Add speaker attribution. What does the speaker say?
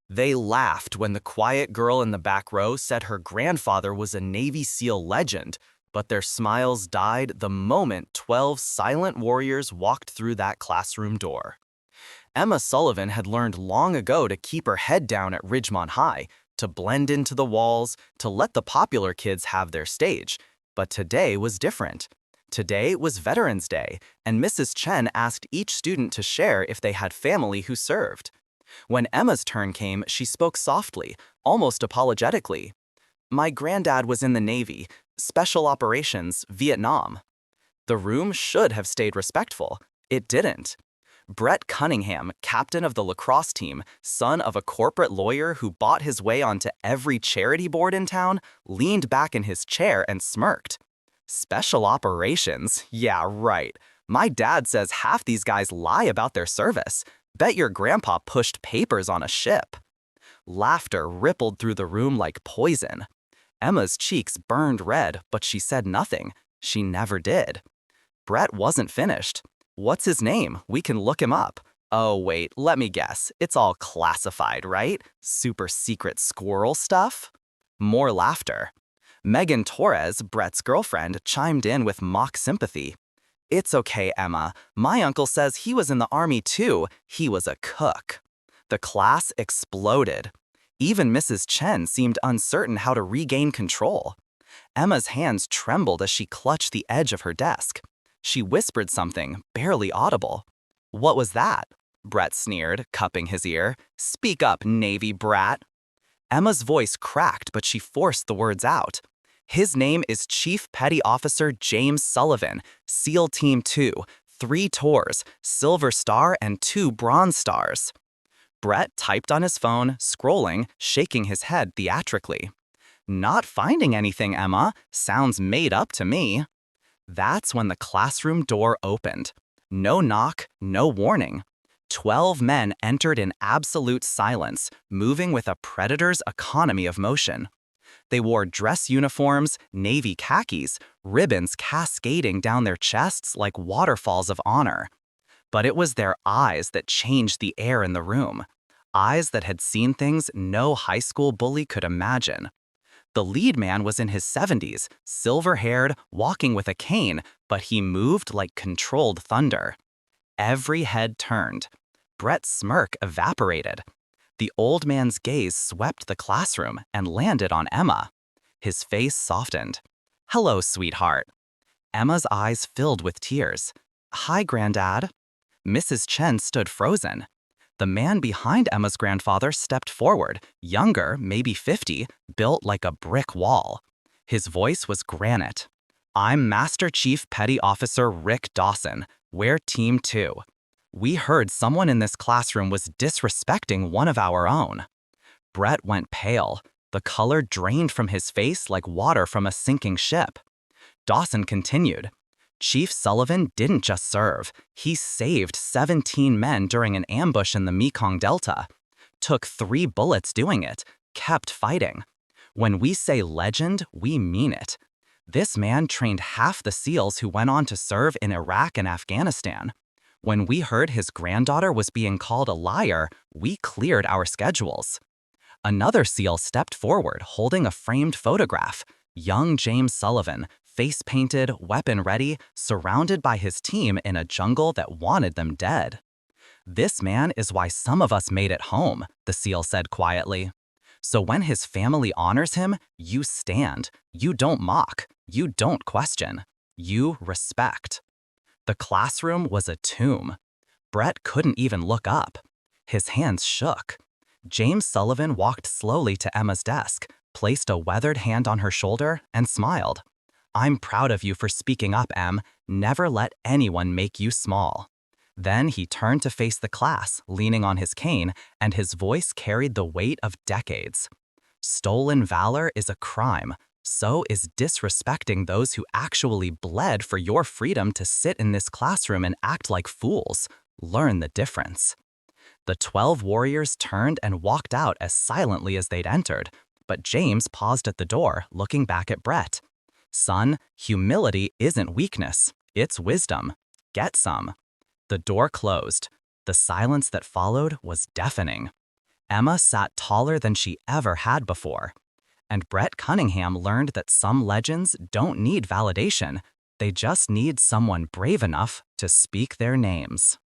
Speaker 1: They laughed when the quiet girl in the back row said her grandfather was a Navy SEAL legend, but their smiles died the moment 12 silent warriors walked through that classroom door. Emma Sullivan had learned long ago to keep her head down at Ridgemont High, to blend into the walls, to let the popular kids have their stage. But today was different. Today was Veterans Day, and Mrs. Chen asked each student to share if they had family who served. When Emma's turn came, she spoke softly, almost apologetically. My granddad was in the Navy, Special Operations, Vietnam. The room should have stayed respectful. It didn't. Brett Cunningham, captain of the lacrosse team, son of a corporate lawyer who bought his way onto every charity board in town, leaned back in his chair and smirked. Special Operations? Yeah, right. My dad says half these guys lie about their service. Bet your grandpa pushed papers on a ship. Laughter rippled through the room like poison. Emma's cheeks burned red, but she said nothing. She never did. Brett wasn't finished. What's his name? We can look him up. Oh, wait, let me guess. It's all classified, right? Super secret squirrel stuff? More laughter. Megan Torres, Brett's girlfriend, chimed in with mock sympathy. It's okay, Emma. My uncle says he was in the army too. He was a cook. The class exploded. Even Mrs. Chen seemed uncertain how to regain control. Emma's hands trembled as she clutched the edge of her desk. She whispered something, barely audible. What was that? Brett sneered, cupping his ear. Speak up, Navy brat. Emma's voice cracked, but she forced the words out. His name is Chief Petty Officer James Sullivan, SEAL Team 2, 3 tours, Silver Star and 2 Bronze Stars. Brett typed on his phone, scrolling, shaking his head theatrically. Not finding anything, Emma. Sounds made up to me. That's when the classroom door opened. No knock, no warning. 12 men entered in absolute silence, moving with a predator's economy of motion. They wore dress uniforms, navy khakis, ribbons cascading down their chests like waterfalls of honor. But it was their eyes that changed the air in the room. Eyes that had seen things no high school bully could imagine. The lead man was in his 70s, silver-haired, walking with a cane, but he moved like controlled thunder. Every head turned. Brett's smirk evaporated. The old man's gaze swept the classroom and landed on Emma. His face softened. Hello, sweetheart. Emma's eyes filled with tears. Hi, Grandad. Mrs. Chen stood frozen. The man behind Emma's grandfather stepped forward, younger, maybe 50, built like a brick wall. His voice was granite. I'm Master Chief Petty Officer Rick Dawson. We're Team 2. We heard someone in this classroom was disrespecting one of our own. Brett went pale. The color drained from his face like water from a sinking ship. Dawson continued. Chief Sullivan didn't just serve. He saved 17 men during an ambush in the Mekong Delta. Took 3 bullets doing it. Kept fighting. When we say legend, we mean it. This man trained half the SEALs who went on to serve in Iraq and Afghanistan. When we heard his granddaughter was being called a liar, we cleared our schedules. Another SEAL stepped forward, holding a framed photograph. Young James Sullivan, face-painted, weapon-ready, surrounded by his team in a jungle that wanted them dead. This man is why some of us made it home, the SEAL said quietly. So when his family honors him, you stand. You don't mock. You don't question. You respect. The classroom was a tomb. Brett couldn't even look up. His hands shook. James Sullivan walked slowly to Emma's desk, placed a weathered hand on her shoulder, and smiled. I'm proud of you for speaking up, Em. Never let anyone make you small. Then he turned to face the class, leaning on his cane, and his voice carried the weight of decades. Stolen valor is a crime. So is disrespecting those who actually bled for your freedom to sit in this classroom and act like fools. Learn the difference. The 12 warriors turned and walked out as silently as they'd entered, but James paused at the door, looking back at Brett. Son, humility isn't weakness, it's wisdom. Get some. The door closed. The silence that followed was deafening. Emma sat taller than she ever had before. And Brett Cunningham learned that some legends don't need validation, they just need someone brave enough to speak their names.